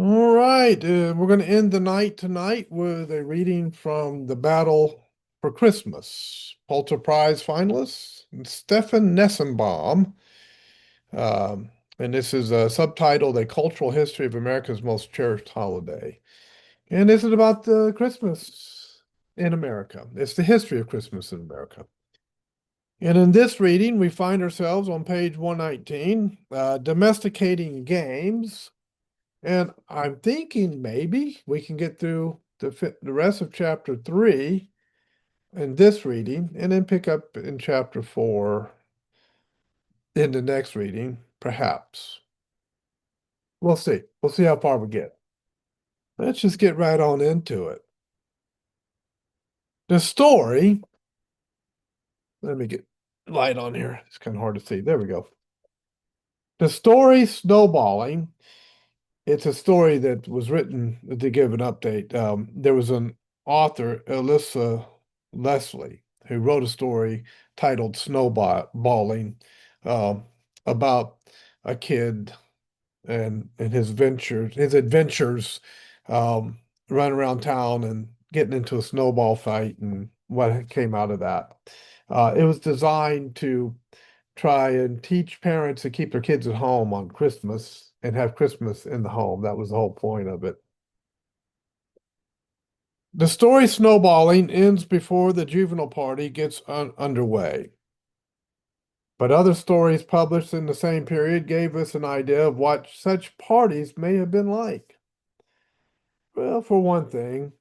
All right, we're going to end the night tonight with a reading from The Battle for Christmas. Pulitzer Prize finalist Stefan Nessenbaum. Um, and this is subtitled A Cultural History of America's Most Cherished Holiday. And this is about the Christmas in America. It's the history of Christmas in America. And in this reading, we find ourselves on page 119, domesticating games. And I'm thinking maybe we can get through the rest of chapter 3 in this reading and then pick up in chapter 4 in the next reading, perhaps. We'll see. We'll see how far we get. Let's just get right on into it. The story, let me get light on here. It's kind of hard to see. There we go. The story Snowballing. It's a story that was written to give an update. There was an author, Alyssa Leslie, who wrote a story titled Snowballing, um, about a kid and his adventures, um, running around town and getting into a snowball fight and what came out of that. It was designed to try and teach parents to keep their kids at home on Christmas and have Christmas in the home. That was the whole point of it. The story Snowballing ends before the juvenile party gets underway. But other stories published in the same period gave us an idea of what such parties may have been like. Well, for one thing,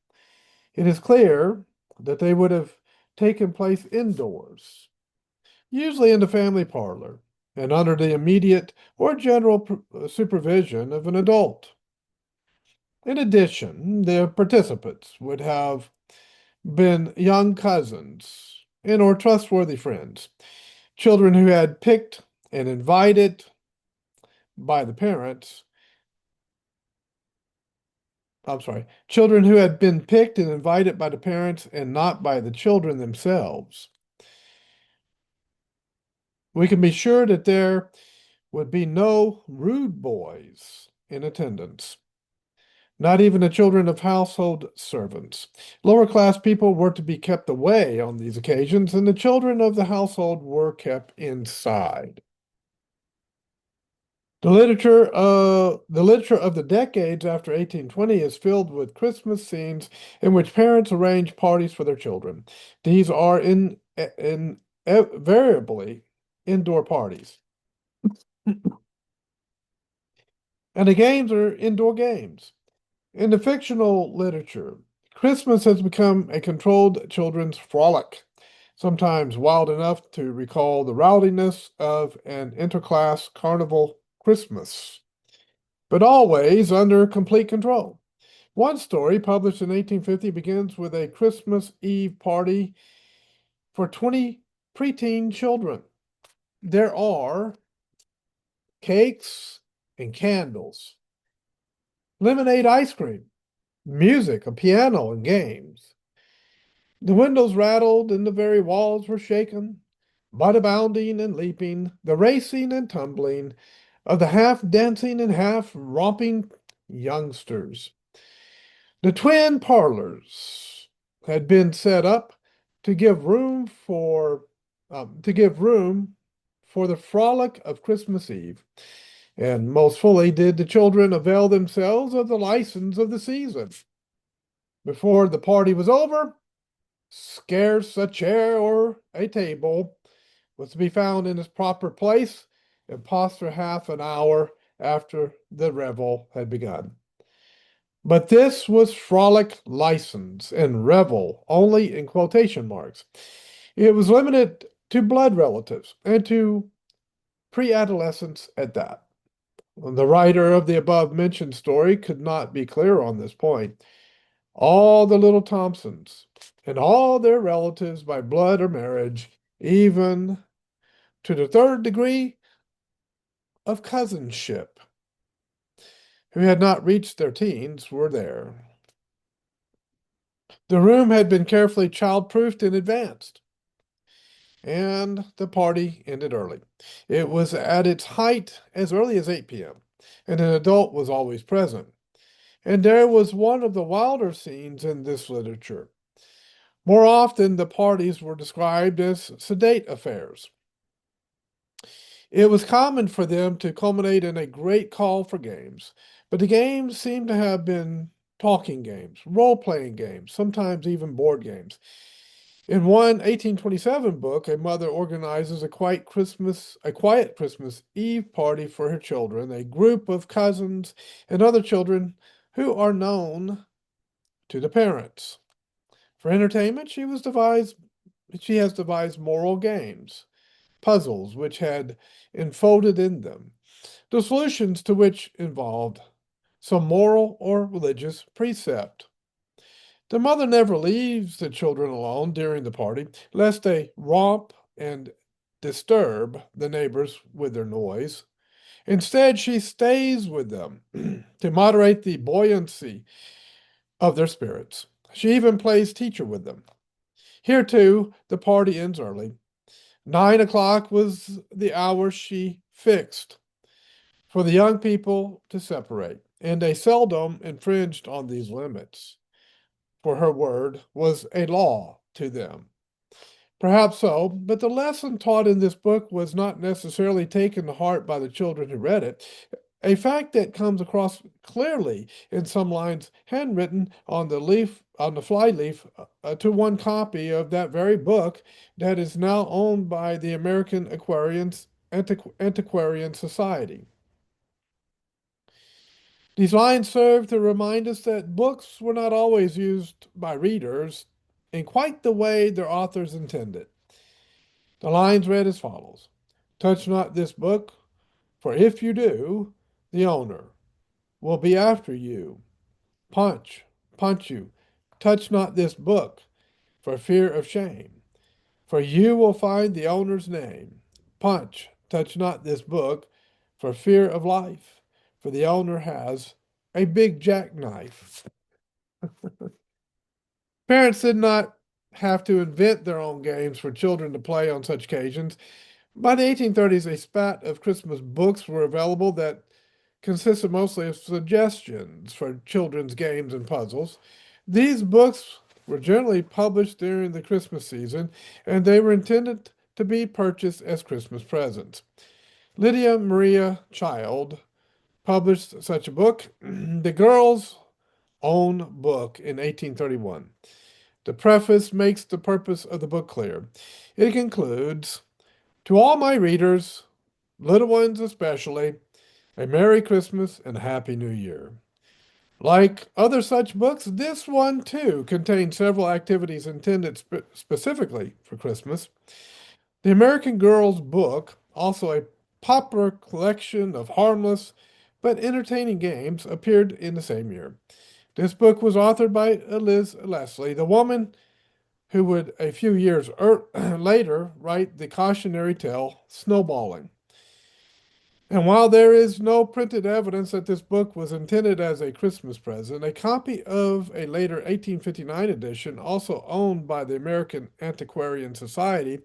it is clear that they would have taken place indoors, usually in the family parlor, and under the immediate or general supervision of an adult. In addition, the participants would have been young cousins and or trustworthy friends, children who had picked and invited by the parents. I'm sorry, children who had been picked and invited by the parents and not by the children themselves. We can be sure that there would be no rude boys in attendance, not even the children of household servants. Lower class people were to be kept away on these occasions, and the children of the household were kept inside. The literature of the decades after 1820 is filled with Christmas scenes in which parents arrange parties for their children. These are invariably indoor parties. And the games are indoor games. In the fictional literature, Christmas has become a controlled children's frolic, sometimes wild enough to recall the rowdiness of an interclass carnival Christmas, but always under complete control. One story, published in 1850, begins with a Christmas Eve party for 20 preteen children. There are cakes and candles, lemonade ice cream, music, a piano, and games. The windows rattled and the very walls were shaken by the bounding and leaping, the racing and tumbling of the half dancing and half romping youngsters. The twin parlors had been set up to give room for the frolic of Christmas Eve, and most fully did the children avail themselves of the license of the season. Before the party was over, scarce a chair or a table was to be found in its proper place and paused for half an hour after the revel had begun. But this was frolic license and revel only in quotation marks. It was limited to blood relatives and to pre-adolescents at that. The writer of the above mentioned story could not be clearer on this point. All the little Thompsons and all their relatives by blood or marriage, even to the third degree of cousinship, who had not reached their teens, were there. The room had been carefully child-proofed in advance, and the party ended early. It was at its height as early as 8 p.m., and an adult was always present. And there was one of the wilder scenes in this literature. More often, the parties were described as sedate affairs. It was common for them to culminate in a great call for games, but the games seem to have been talking games, role-playing games, sometimes even board games. In one 1827 book, a mother organizes a quiet Christmas Eve party for her children, a group of cousins and other children who are known to the parents. For entertainment, she has devised moral games, puzzles which had enfolded in them, the solutions to which involved some moral or religious precept. The mother never leaves the children alone during the party, lest they romp and disturb the neighbors with their noise. Instead, she stays with them to moderate the buoyancy of their spirits. She even plays teacher with them. Here, too, the party ends early. 9 o'clock was the hour she fixed for the young people to separate, and they seldom infringed on these limits, for her word was a law to them. Perhaps so, but the lesson taught in this book was not necessarily taken to heart by the children who read it, a fact that comes across clearly in some lines handwritten on the flyleaf to one copy of that very book that is now owned by the American Antiquarian Society. These lines serve to remind us that books were not always used by readers in quite the way their authors intended. The lines read as follows: "Touch not this book, for if you do, the owner will be after you. Punch, punch you. Touch not this book, for fear of shame, for you will find the owner's name. Punch, touch not this book, for fear of life, for the owner has a big jackknife." Parents did not have to invent their own games for children to play on such occasions. By the 1830s, a spat of Christmas books were available that consisted mostly of suggestions for children's games and puzzles. These books were generally published during the Christmas season, and they were intended to be purchased as Christmas presents. Lydia Maria Child published such a book, The Girl's Own Book, in 1831. The preface makes the purpose of the book clear. It concludes, "To all my readers, little ones especially, a Merry Christmas and a Happy New Year." Like other such books, this one too contains several activities intended specifically for Christmas. The American Girl's Book, also a popular collection of harmless but entertaining games, appeared in the same year. This book was authored by Liz Leslie, the woman who would a few years later write the cautionary tale Snowballing. And while there is no printed evidence that this book was intended as a Christmas present, a copy of a later 1859 edition, also owned by the American Antiquarian Society,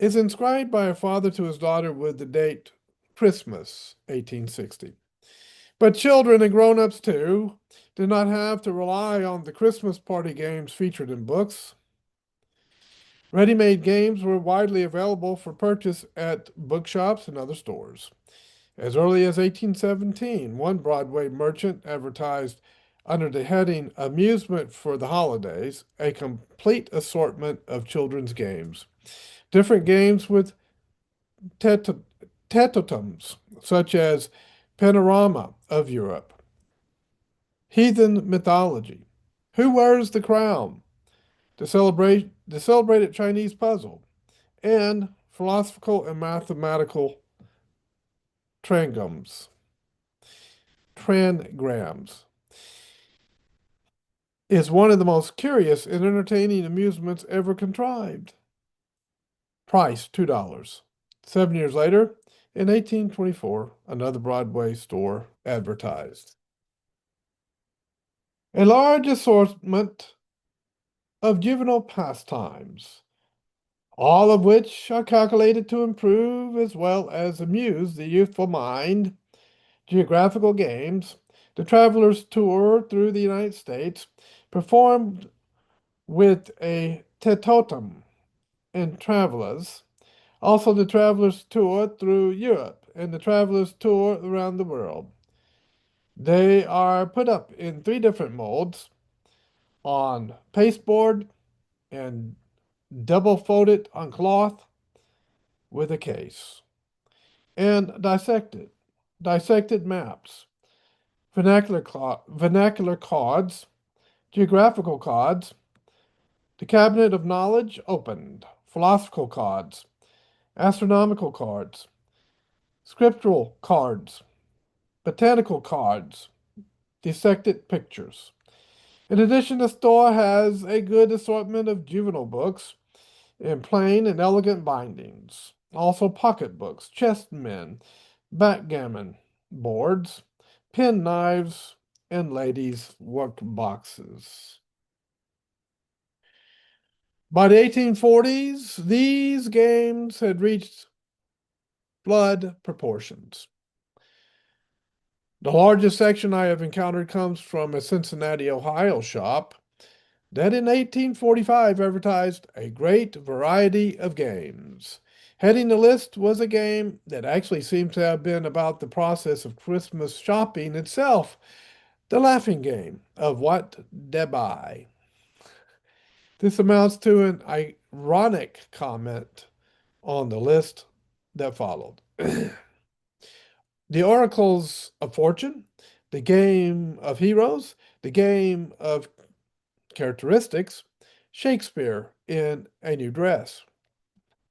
is inscribed by a father to his daughter with the date Christmas 1860. But children and grown-ups too did not have to rely on the Christmas party games featured in books. Ready-made games were widely available for purchase at bookshops and other stores. As early as 1817, one Broadway merchant advertised under the heading Amusement for the Holidays a complete assortment of children's games. Different games with tetotums, such as Panorama of Europe, Heathen Mythology, Who Wears the Crown, the celebrated Chinese puzzle, and philosophical and mathematical trangrams. Trangrams is one of the most curious and entertaining amusements ever contrived. Price $2. 7 years later, in 1824, another Broadway store advertised. A large assortment of juvenile pastimes, all of which are calculated to improve as well as amuse the youthful mind, geographical games, The Travelers Tour through the United States, performed with a teetotum in Travelers. Also, the Travelers Tour through Europe and the Travelers Tour around the world. They are put up in three different molds on pasteboard and double folded on cloth with a case. And dissected maps, vernacular cards, geographical cards, the cabinet of knowledge opened, philosophical cards, astronomical cards, scriptural cards, botanical cards, dissected pictures. In addition, the store has a good assortment of juvenile books in plain and elegant bindings. Also, pocketbooks, chessmen, backgammon boards, pen knives, and ladies' work boxes. By the 1840s, these games had reached flood proportions. The largest section I have encountered comes from a Cincinnati, Ohio shop that in 1845 advertised a great variety of games. Heading the list was a game that actually seems to have been about the process of Christmas shopping itself, the laughing game of what de buy. This amounts to an ironic comment on the list that followed. The Oracles of Fortune, the Game of Heroes, the Game of Characteristics, Shakespeare in a New Dress.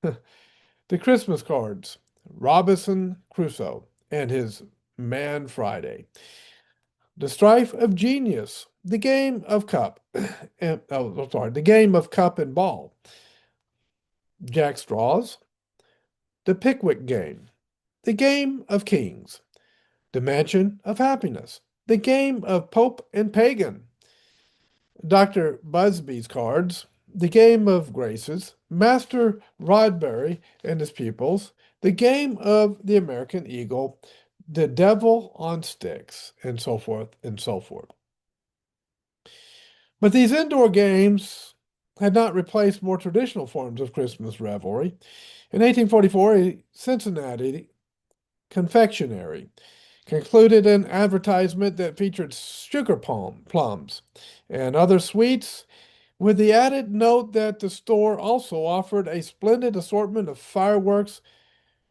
The Christmas cards, Robinson Crusoe and his Man Friday. The Strife of Genius, the Game of Cup, the Game of Cup and Ball. Jack Straws, the Pickwick Game, the Game of Kings, the Mansion of Happiness, the Game of Pope and Pagan, Dr. Busby's Cards, the Game of Graces, Master Rodberry and his Pupils, the Game of the American Eagle, the Devil on Sticks, and so forth and so forth. But these indoor games had not replaced more traditional forms of Christmas revelry. In 1844, a Cincinnati confectionery concluded an advertisement that featured sugar plums and other sweets, with the added note that the store also offered a splendid assortment of fireworks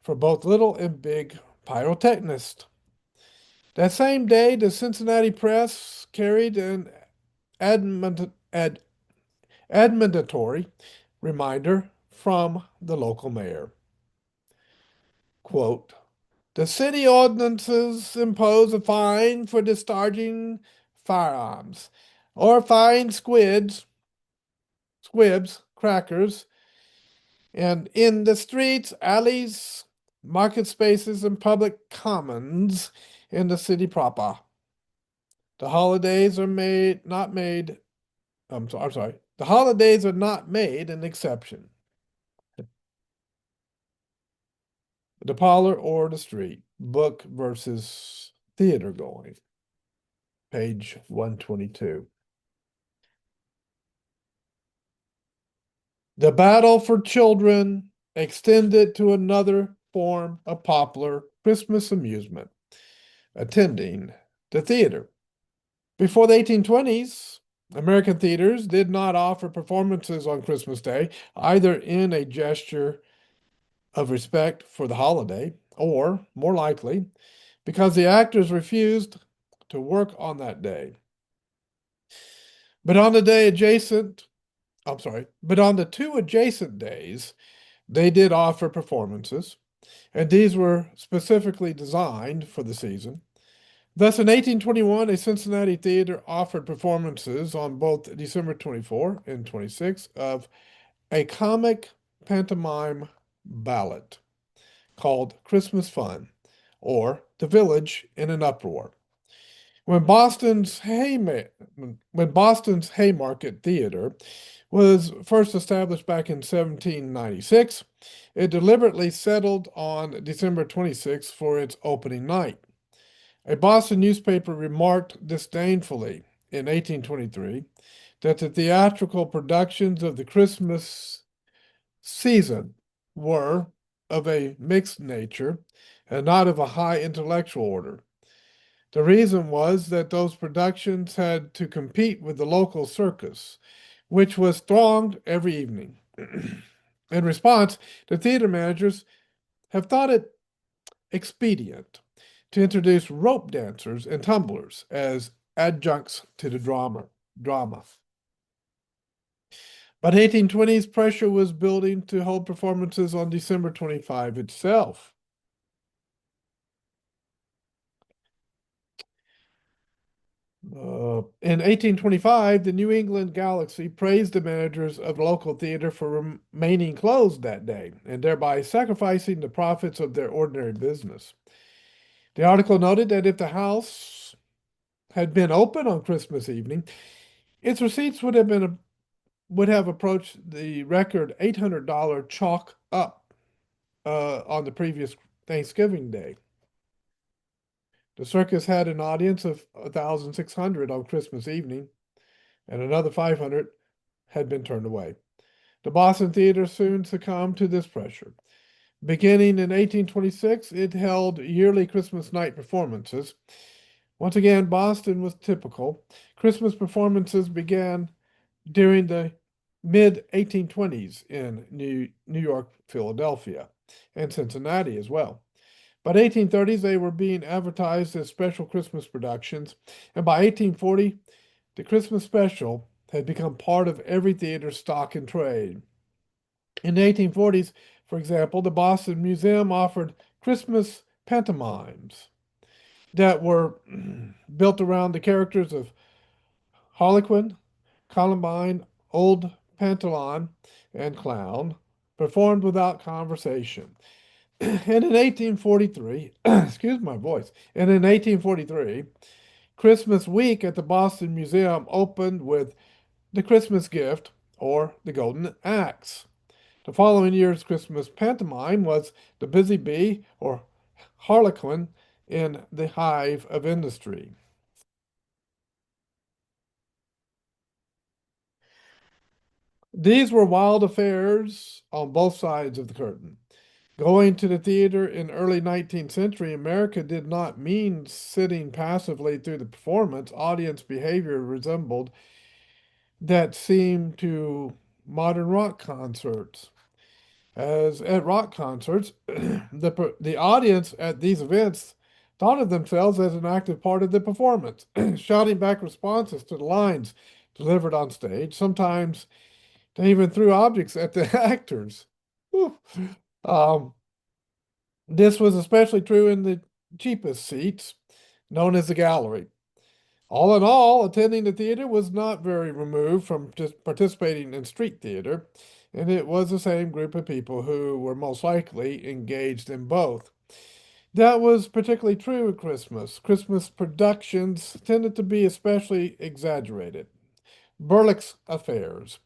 for both little and big pyrotechnists. That same day, the Cincinnati Press carried an admonitory reminder from the local mayor. Quote, the city ordinances impose a fine for discharging firearms, or fine squibs, crackers, and in the streets, alleys, market spaces, and public commons in the city proper. The holidays are not made. I'm sorry. The holidays are not made an exception. The parlor or the street, book versus theater going. Page 122. The battle for children extended to another form of popular Christmas amusement, attending the theater. Before the 1820s, American theaters did not offer performances on Christmas Day, either in a gesture of respect for the holiday, or, more likely, because the actors refused to work on that day. But on the two adjacent days, they did offer performances, and these were specifically designed for the season. Thus, in 1821, a Cincinnati theater offered performances on both December 24 and 26 of a comic pantomime ballad called Christmas Fun, or The Village in an Uproar. When Boston's Haymarket Theater was first established back in 1796, it deliberately settled on December 26th for its opening night. A Boston newspaper remarked disdainfully in 1823 that the theatrical productions of the Christmas season were of a mixed nature and not of a high intellectual order. The reason was that those productions had to compete with the local circus, which was thronged every evening. In response, the theater managers have thought it expedient to introduce rope dancers and tumblers as adjuncts to the drama. But 1820s pressure was building to hold performances on December 25 itself. In 1825, the New England Galaxy praised the managers of the local theater for remaining closed that day and thereby sacrificing the profits of their ordinary business. The article noted that if the house had been open on Christmas evening, its receipts would have approached the record $800 chalk up on the previous Thanksgiving Day. The circus had an audience of 1,600 on Christmas evening, and another 500 had been turned away. The Boston Theater soon succumbed to this pressure. Beginning in 1826, it held yearly Christmas night performances. Once again, Boston was typical. Christmas performances began during the mid 1820s in New York, Philadelphia, and Cincinnati as well. By the 1830s, they were being advertised as special Christmas productions, and by 1840, the Christmas special had become part of every theater's stock and trade. In the 1840s, for example, the Boston Museum offered Christmas pantomimes that were built around the characters of Harlequin, Columbine, Old Pantalon, and Clown, performed without conversation. And in 1843, excuse my voice, and in 1843, Christmas week at the Boston Museum opened with The Christmas Gift or The Golden Axe. The following year's Christmas pantomime was The Busy Bee or Harlequin in the Hive of Industry. These were wild affairs on both sides of the curtain. Going to the theater in early 19th century America did not mean sitting passively through the performance. Audience behavior resembled that seemed to modern rock concerts. As at rock concerts, the audience at these events thought of themselves as an active part of the performance, shouting back responses to the lines delivered on stage. Sometimes they even threw objects at the actors. Um, this was especially true in the cheapest seats, known as the gallery. All in all, attending the theater was not very removed from just participating in street theater, and it was the same group of people who were most likely engaged in both. That was particularly true at Christmas. Christmas productions tended to be especially exaggerated, burlesque affairs,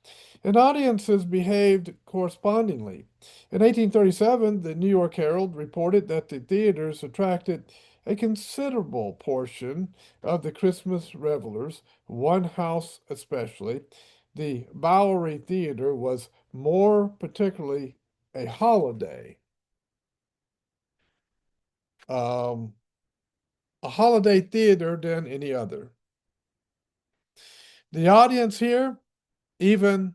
and audiences behaved correspondingly. In 1837, the New York Herald reported that the theaters attracted a considerable portion of the Christmas revelers, one house especially. The Bowery Theater was more particularly a um, holiday theater than any other. The audience here, even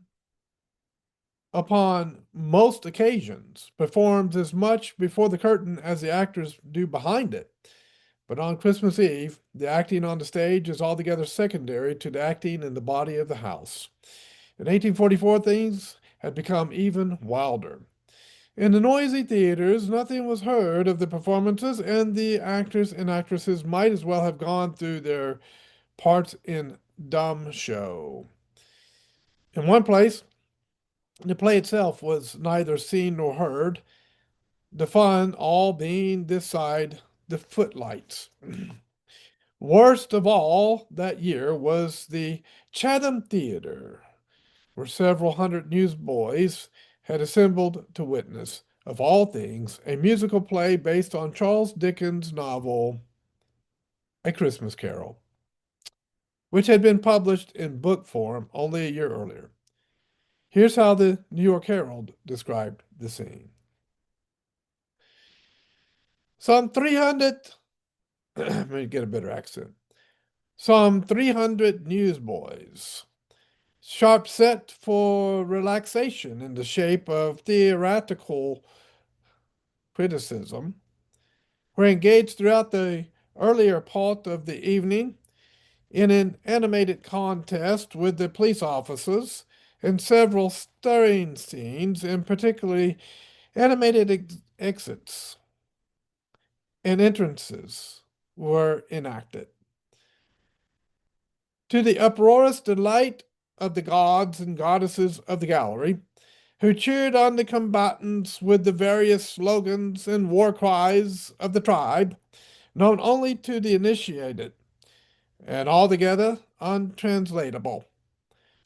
upon most occasions, performs as much before the curtain as the actors do behind it. But on Christmas Eve, the acting on the stage is altogether secondary to the acting in the body of the house. In 1844, things had become even wilder. In the noisy theaters, nothing was heard of the performances, and the actors and actresses might as well have gone through their parts in dumb show. In one place, the play itself was neither seen nor heard, the fun all being this side the footlights. Worst of all that year was the Chatham Theater, where several hundred newsboys had assembled to witness, of all things, a musical play based on Charles Dickens' novel A Christmas Carol, which had been published in book form only a year earlier. Here's how the New York Herald described the scene. Some 300, let me get a better accent. Some 300 newsboys, sharp set for relaxation in the shape of theoretical criticism, were engaged throughout the earlier part of the evening in an animated contest with the police officers in several stirring scenes, and particularly animated exits and entrances were enacted. To the uproarious delight of the gods and goddesses of the gallery, who cheered on the combatants with the various slogans and war cries of the tribe, known only to the initiated, and altogether untranslatable.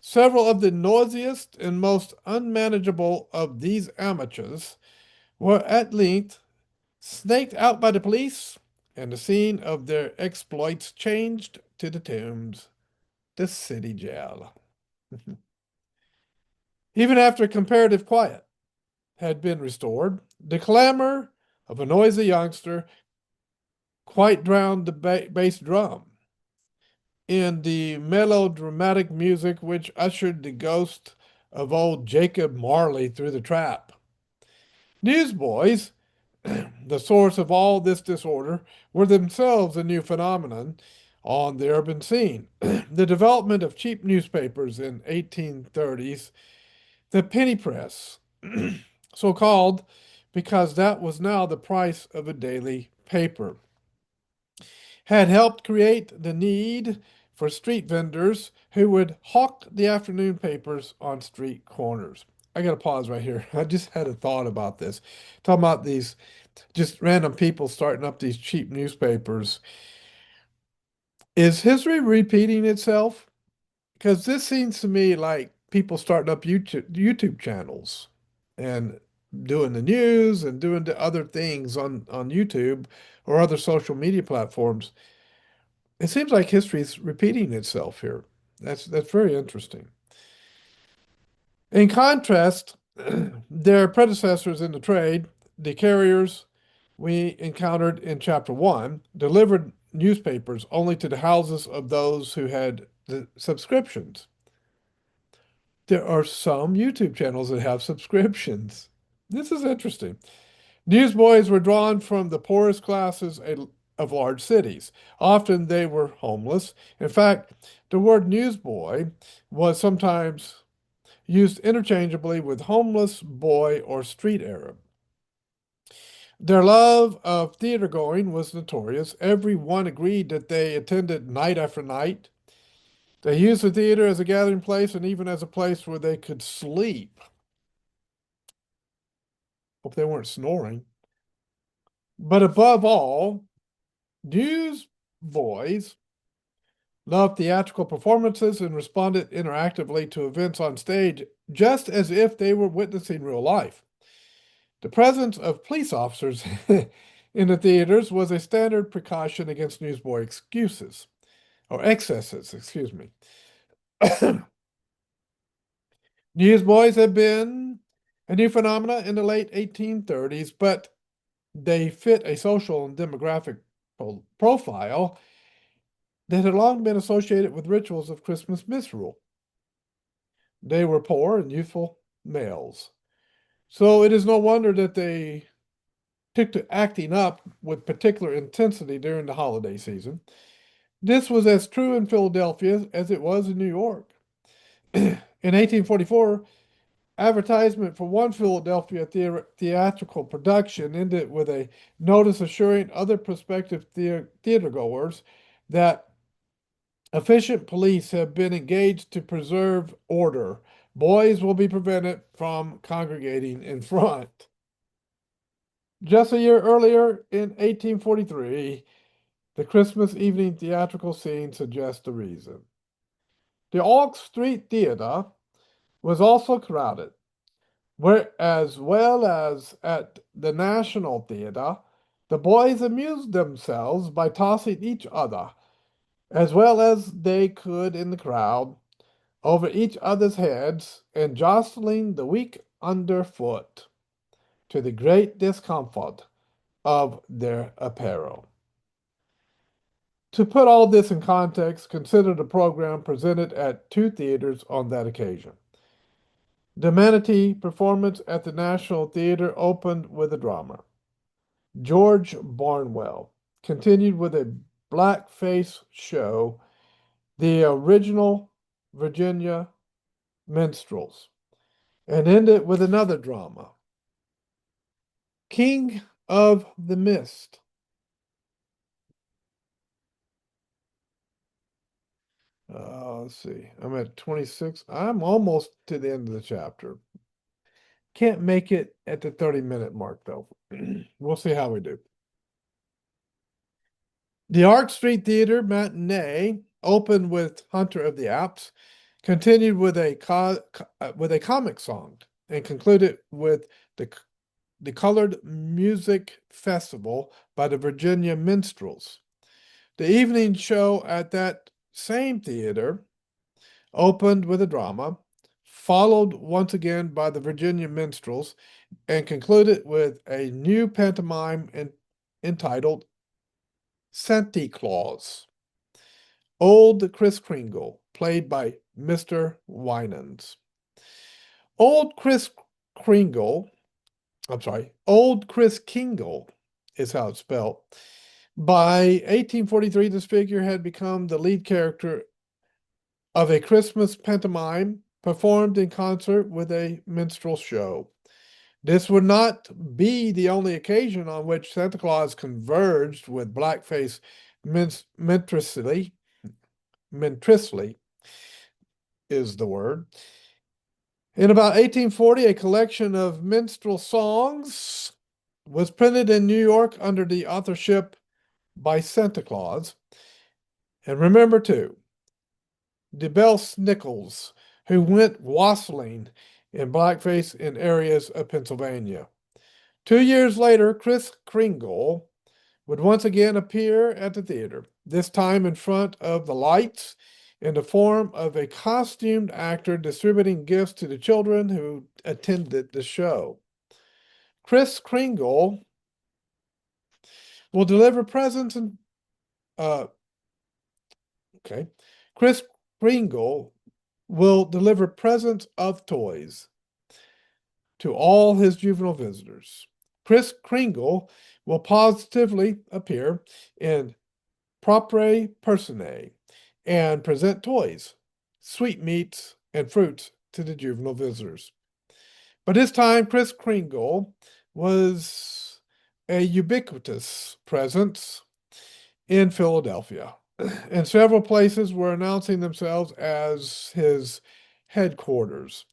Several of the noisiest and most unmanageable of these amateurs were at length snaked out by the police, and the scene of their exploits changed to the Tombs, the city jail. Even after comparative quiet had been restored, the clamor of a noisy youngster quite drowned the bass drum in the melodramatic music which ushered the ghost of old Jacob Marley through the trap. Newsboys, the source of all this disorder, were themselves a new phenomenon on the urban scene. The development of cheap newspapers in 1830s, the penny press, so called because that was now the price of a daily paper, had helped create the need for street vendors who would hawk the afternoon papers on street corners. I got to pause right here. I just had a thought about this. Talking about these just random people starting up these cheap newspapers. Is history repeating itself? Because this seems to me like people starting up YouTube channels and doing the news and doing the other things on YouTube or other social media platforms. It seems like history is repeating itself here. That's very interesting. In contrast, their predecessors in the trade, the carriers we encountered in chapter one, delivered newspapers only to the houses of those who had the subscriptions. There are some YouTube channels that have subscriptions. This is interesting. Newsboys were drawn from the poorest classes of large cities. Often they were homeless. In fact, the word newsboy was sometimes used interchangeably with homeless boy or street Arab. Their love of theater going was notorious. Everyone agreed that they attended night after night. They used the theater as a gathering place and even as a place where they could sleep. Hope they weren't snoring. But above all, newsboys loved theatrical performances and responded interactively to events on stage just as if they were witnessing real life. The presence of police officers in the theaters was a standard precaution against newsboy excuses, or excesses, excuse me. Newsboys had been a new phenomenon in the late 1830s, but they fit a social and demographic profile that had long been associated with rituals of Christmas misrule. They were poor and youthful males. So it is no wonder that they took to acting up with particular intensity during the holiday season. This was as true in Philadelphia as it was in New York. In 1844, advertisement for one Philadelphia theatrical production ended with a notice assuring other prospective theater goers that efficient police have been engaged to preserve order. Boys will be prevented from congregating in front. Just a year earlier, in 1843, the Christmas evening theatrical scene suggests the reason. The Oak Street Theater was also crowded, where, as well as at the National Theater, The boys amused themselves by tossing each other, as well as they could in the crowd, over each other's heads and jostling the weak underfoot, to the great discomfort of their apparel. To put all this in context, consider the program presented at two theaters on that occasion. The Manatee performance at the National Theater opened with a drama. George Barnwell continued with a blackface show, the original Virginia Minstrels, and ended with another drama, King of the Mist. Let's see. I'm at 26. I'm almost to the end of the chapter. Can't make it at the 30-minute mark, though. We'll see how we do. The Ark Street Theater matinee opened with Hunter of the Alps, continued with a comic song, and concluded with the Colored Music Festival by the Virginia Minstrels. The evening show at that same theater opened with a drama, followed once again by the Virginia Minstrels, and concluded with a new pantomime entitled Santa Claus. Old Kris Kringle, played by Mr. Winans. Old Kris Kringle, Old Kris Kingle is how it's spelled. By 1843, this figure had become the lead character of a Christmas pantomime performed in concert with a minstrel show. This would not be the only occasion on which Santa Claus converged with blackface minstrelsy is the word. In about 1840, a collection of minstrel songs was printed in New York under the authorship by Santa Claus. And remember, too, DeBell Nichols, who went wassailing in blackface in areas of Pennsylvania. 2 years later, Kris Kringle would once again appear at the theater, this time in front of the lights in the form of a costumed actor distributing gifts to the children who attended the show. Kris Kringle will deliver presents and Kris Kringle will deliver presents of toys to all his juvenile visitors. Kris Kringle will positively appear in propria personae and present toys, sweetmeats, and fruits to the juvenile visitors. But this time, Kris Kringle was a ubiquitous presence in Philadelphia, and several places were announcing themselves as his headquarters.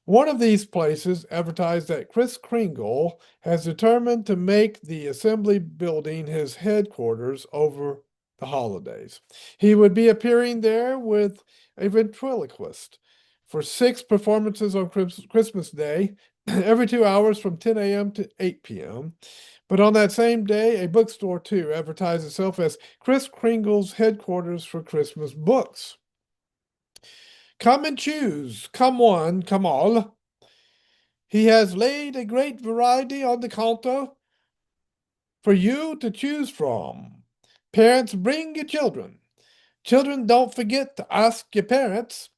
One of these places advertised that Kris Kringle has determined to make the Assembly Building his headquarters over the holidays. He would be appearing there with a ventriloquist for 6 performances on Christmas Day, every 2 hours from 10 a.m. to 8 p.m. But on that same day, a bookstore too advertised itself as Kris Kringle's headquarters for Christmas books. Come and choose, come one, come all. He has laid a great variety on the counter for you to choose from. Parents, bring your children. Children, don't forget to ask your parents.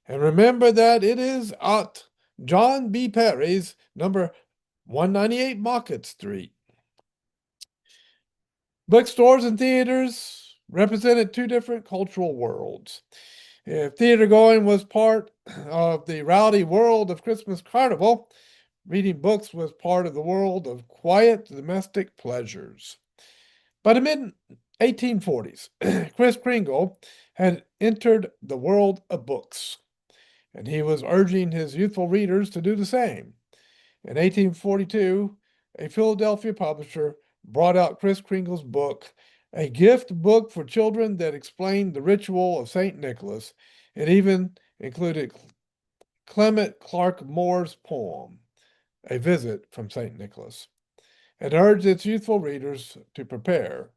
And remember that it is at John B. Perry's, number 198 Market Street. Bookstores and theaters represented two different cultural worlds. If theater going was part of the rowdy world of Christmas Carnival, reading books was part of the world of quiet domestic pleasures. By the mid-1840s, Kris Kringle had entered the world of books, and he was urging his youthful readers to do the same. In 1842, a Philadelphia publisher brought out Kris Kringle's book, a gift book for children that explained the ritual of St. Nicholas. It even included Clement Clarke Moore's poem, A Visit from St. Nicholas. and urged its youthful readers to prepare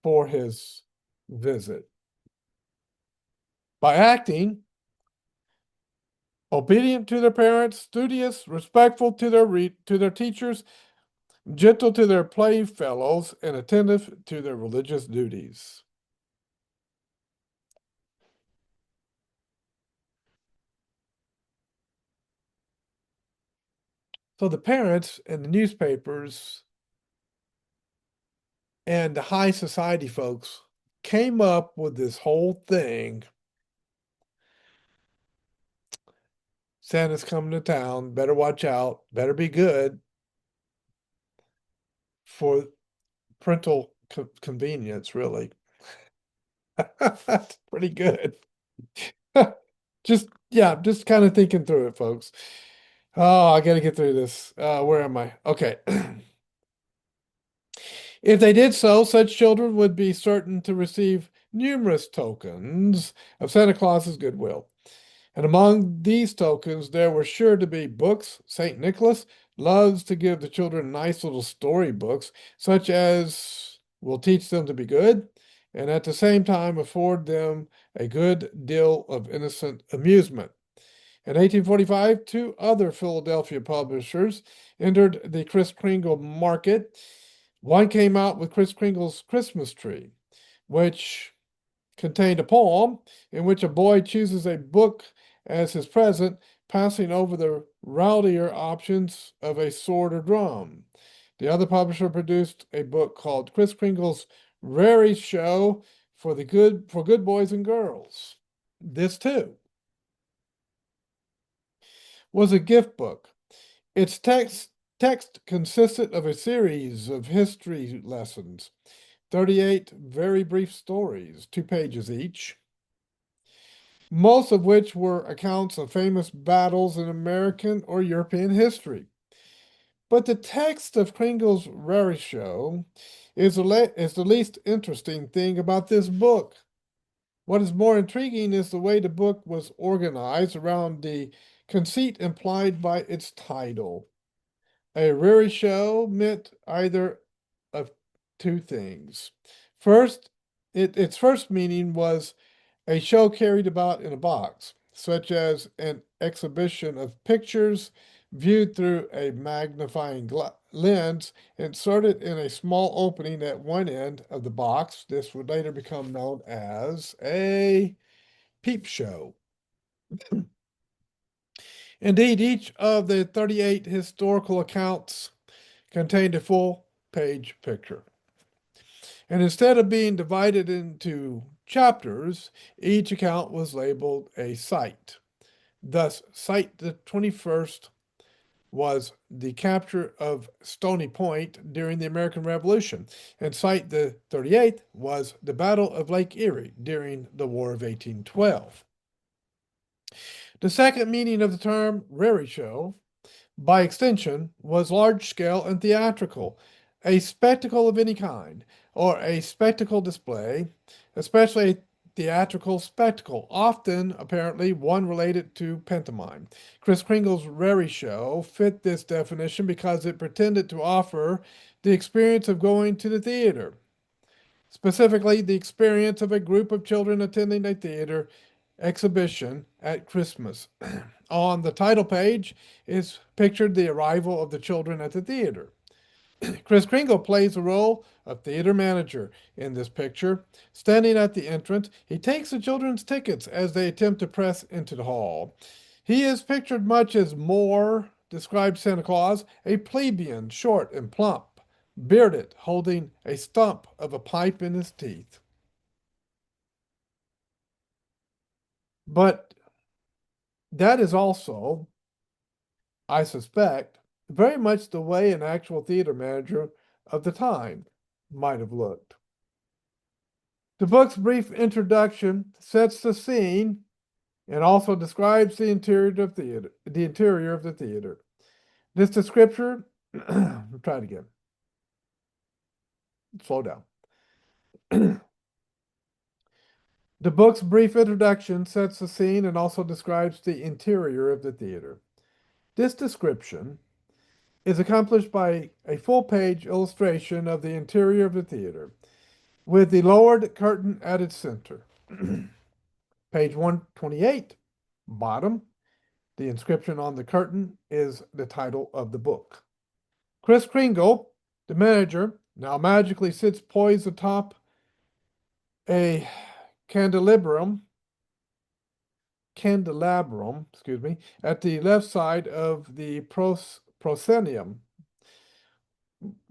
for his visit. By acting obedient to their parents, studious, respectful to their teachers, gentle to their playfellows, and attentive to their religious duties. So the parents and the newspapers and the high society folks came up with this whole thing. Santa's coming to town, better watch out, better be good for parental convenience, really. That's pretty good. Just kind of thinking through it, folks. Oh, I got to get through this. Where am I? Okay. If they did so, such children would be certain to receive numerous tokens of Santa Claus's goodwill. And among these tokens, there were sure to be books. St. Nicholas loves to give the children nice little storybooks, such as will teach them to be good, and at the same time afford them a good deal of innocent amusement. In 1845, two other Philadelphia publishers entered the Kris Kringle market. One came out with Kris Kringle's Christmas Tree, which contained a poem in which a boy chooses a book as his present, passing over the rowdier options of a sword or drum. The other publisher produced a book called Kris Kringle's Rarey Show for good boys and girls. This too was a gift book. Its text consisted of a series of history lessons, 38 very brief stories, 2 pages each, most of which were accounts of famous battles in American or European history. But the text of Kringle's Rarey Show is the least interesting thing about this book. What is more intriguing is the way the book was organized around the conceit implied by its title. A Rarey Show meant either of two things. First, its first meaning was a show carried about in a box, such as an exhibition of pictures viewed through a magnifying lens inserted in a small opening at one end of the box. This would later become known as a peep show. Indeed, each of the 38 historical accounts contained a full page picture. And instead of being divided into chapters, each account was labeled a site. Thus, Site the 21st was the capture of Stony Point during the American Revolution, and Site the 38th was the Battle of Lake Erie during the War of 1812. The second meaning of the term Rarey Show, by extension, was large scale and theatrical, a spectacle of any kind, or a spectacle display, especially a theatrical spectacle, often apparently one related to pantomime. Kris Kringle's Rarey Show fit this definition because it pretended to offer the experience of going to the theater, specifically the experience of a group of children attending a theater exhibition at Christmas. On the title page is pictured the arrival of the children at the theater. Kris Kringle plays the role of theater manager in this picture. Standing at the entrance, he takes the children's tickets as they attempt to press into the hall. He is pictured much as Moore described Santa Claus, a plebeian, short and plump, bearded, holding a stump of a pipe in his teeth. But that is also, I suspect, very much the way an actual theater manager of the time might have looked. The book's brief introduction sets the scene and also describes the interior of the theater. This description, try it again. Slow down. The book's brief introduction sets the scene and also describes the interior of the theater. This description is accomplished by a full-page illustration of the interior of the theater, with the lowered curtain at its center. Page 128, bottom, the inscription on the curtain is the title of the book. Kris Kringle, the manager, now magically sits poised atop a candelabrum, at the left side of the proscenium,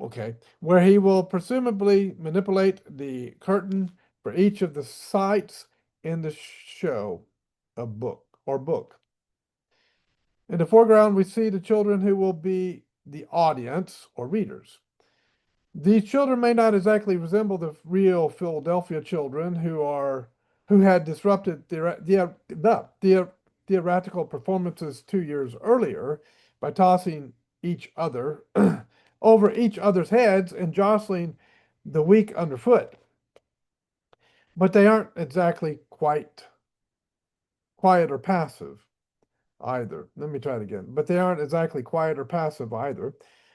okay, where he will presumably manipulate the curtain for each of the sites in the show of book. In the foreground, we see the children who will be the audience or readers. These children may not exactly resemble the real Philadelphia children who had disrupted theatrical performances 2 years earlier by tossing each other over each other's heads and jostling the weak underfoot. But they aren't exactly quite quiet or passive either. Let me try it again. But they aren't exactly quiet or passive either.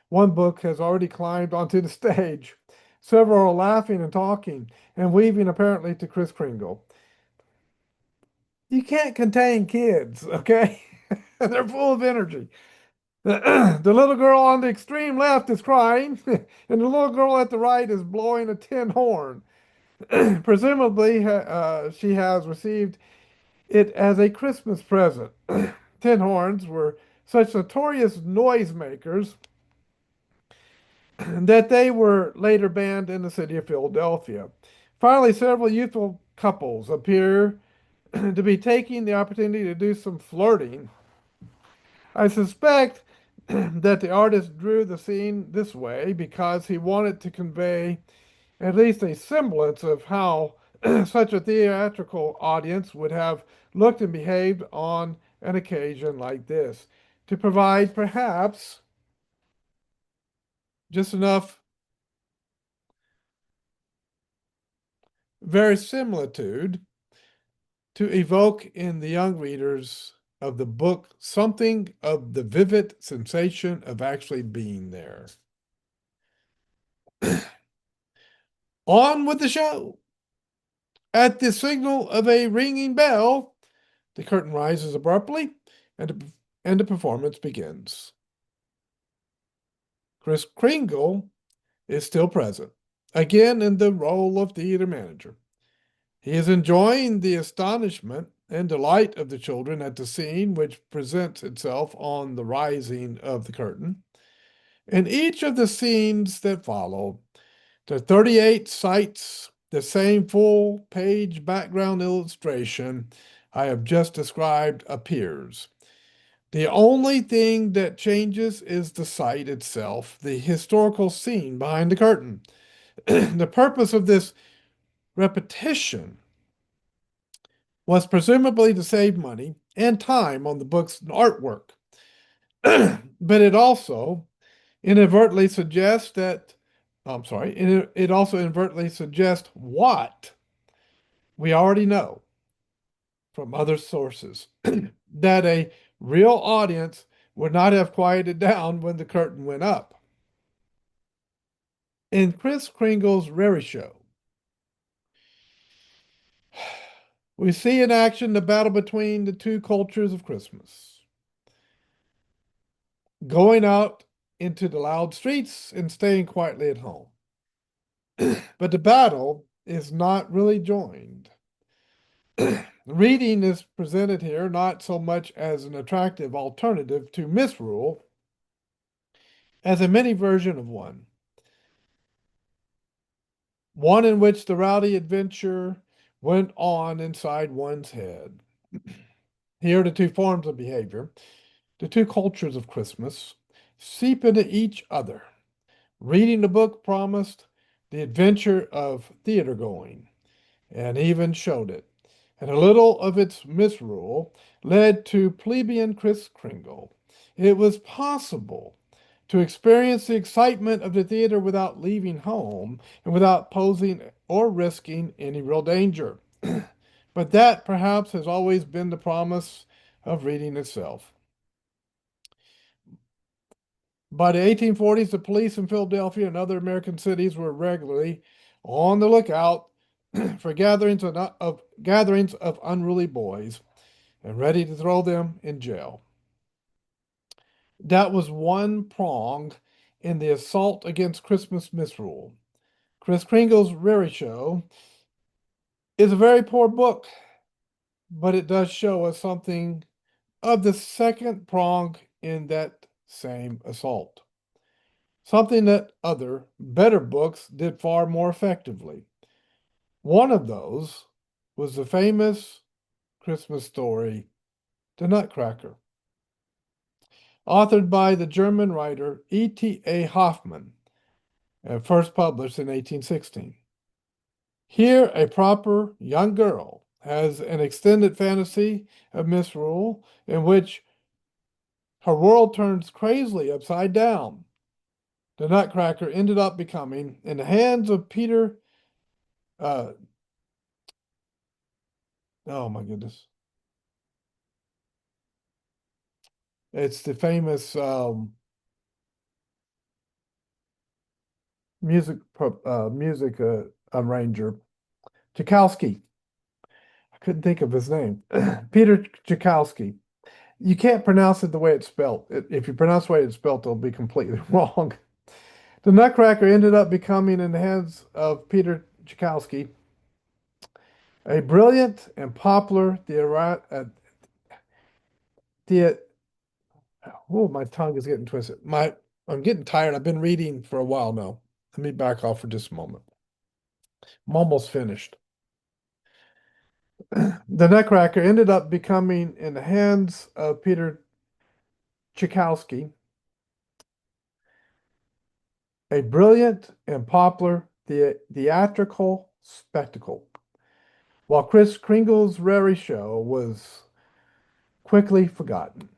One book has already climbed onto the stage. Several are laughing and talking and weaving apparently to Kris Kringle. You can't contain kids, okay? They're full of energy. The little girl on the extreme left is crying, and the little girl at the right is blowing a tin horn. Presumably, she has received it as a Christmas present. Tin horns were such notorious noisemakers that they were later banned in the city of Philadelphia. Finally, several youthful couples appear to be taking the opportunity to do some flirting. I suspect that the artist drew the scene this way because he wanted to convey at least a semblance of how such a theatrical audience would have looked and behaved on an occasion like this, to provide perhaps just enough verisimilitude to evoke in the young readers of the book something of the vivid sensation of actually being there. On with the show. At the signal of a ringing bell, the curtain rises abruptly and the performance begins. Kris Kringle is still present, again in the role of theater manager. He is enjoying the astonishment and delight of the children at the scene which presents itself on the rising of the curtain. In each of the scenes that follow, the 38 cites the same full-page background illustration I have just described appears. The only thing that changes is the site itself, the historical scene behind the curtain. The purpose of this repetition was presumably to save money and time on the book's artwork. But it also inadvertently suggests that, it also inadvertently suggests what we already know from other sources, that a real audience would not have quieted down when the curtain went up. In Kris Kringle's Rary Show, we see in action the battle between the two cultures of Christmas, going out into the loud streets and staying quietly at home. But the battle is not really joined. Reading is presented here not so much as an attractive alternative to misrule as a mini version of one in which the rowdy adventure went on inside one's head. Here are the two forms of behavior, the two cultures of Christmas, seep into each other. Reading the book promised the adventure of theater going, and even showed it. And a little of its misrule led to plebeian Kris Kringle. It was possible to experience the excitement of the theater without leaving home and without posing or risking any real danger. But that perhaps has always been the promise of reading itself. By the 1840s, the police in Philadelphia and other American cities were regularly on the lookout for gatherings of unruly boys and ready to throw them in jail. That was one prong in the assault against Christmas misrule. Kris Kringle's Rarey Show is a very poor book, but it does show us something of the second prong in that same assault. Something that other, better books did far more effectively. One of those was the famous Christmas story, The Nutcracker, authored by the German writer E.T.A. Hoffmann, and first published in 1816. Here, a proper young girl has an extended fantasy of misrule in which her world turns crazily upside down. The Nutcracker ended up becoming, in the hands of Peter, uh, oh my goodness, it's the famous music arranger, Tchaikovsky. I couldn't think of his name. Peter Tchaikovsky. You can't pronounce it the way it's spelled. If you pronounce the way it's spelled, it'll be completely wrong. The Nutcracker ended up becoming, in the hands of Peter Tchaikovsky, a brilliant and popular oh, my tongue is getting twisted. I'm getting tired. I've been reading for a while now. Let me back off for just a moment. I'm almost finished. The Nutcracker ended up becoming, in the hands of Peter Tchaikovsky, a brilliant and popular theatrical spectacle, while Kris Kringle's Rarey Show was quickly forgotten.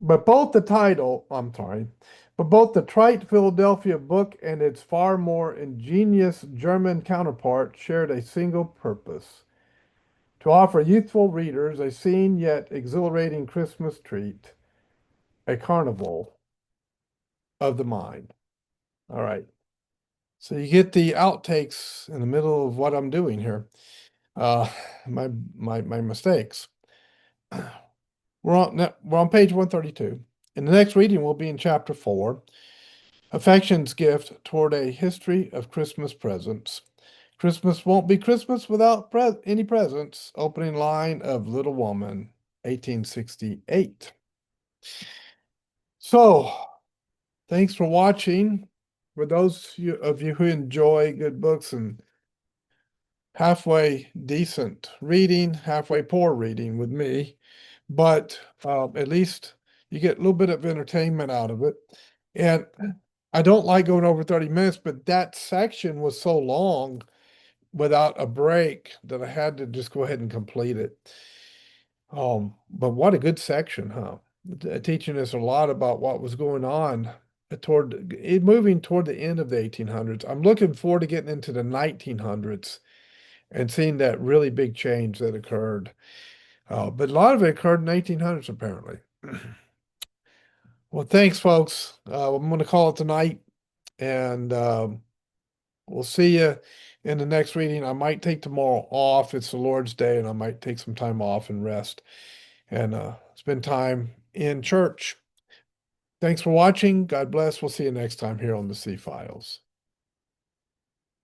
But both the trite Philadelphia book and its far more ingenious German counterpart shared a single purpose: to offer youthful readers a seen yet exhilarating Christmas treat, a carnival of the mind. All right. So you get the outtakes in the middle of what I'm doing here. Uh, my mistakes. We're on page 132. In the next reading, we'll be in chapter 4, Affection's Gift Toward a History of Christmas Presents. Christmas won't be Christmas without any presents. Opening line of Little Woman, 1868. So, thanks for watching. For those of you who enjoy good books and halfway decent reading, halfway poor reading with me, but at least you get a little bit of entertainment out of it. And I don't like going over 30 minutes, but that section was so long without a break that I had to just go ahead and complete it. But what a good section, huh? Teaching us a lot about what was going on moving toward the end of the 1800s. I'm looking forward to getting into the 1900s and seeing that really big change that occurred. But a lot of it occurred in the 1800s, apparently. Well, thanks, folks. I'm going to call it tonight, and we'll see you in the next reading. I might take tomorrow off. It's the Lord's Day, and I might take some time off and rest and spend time in church. Thanks for watching. God bless. We'll see you next time here on the C Files.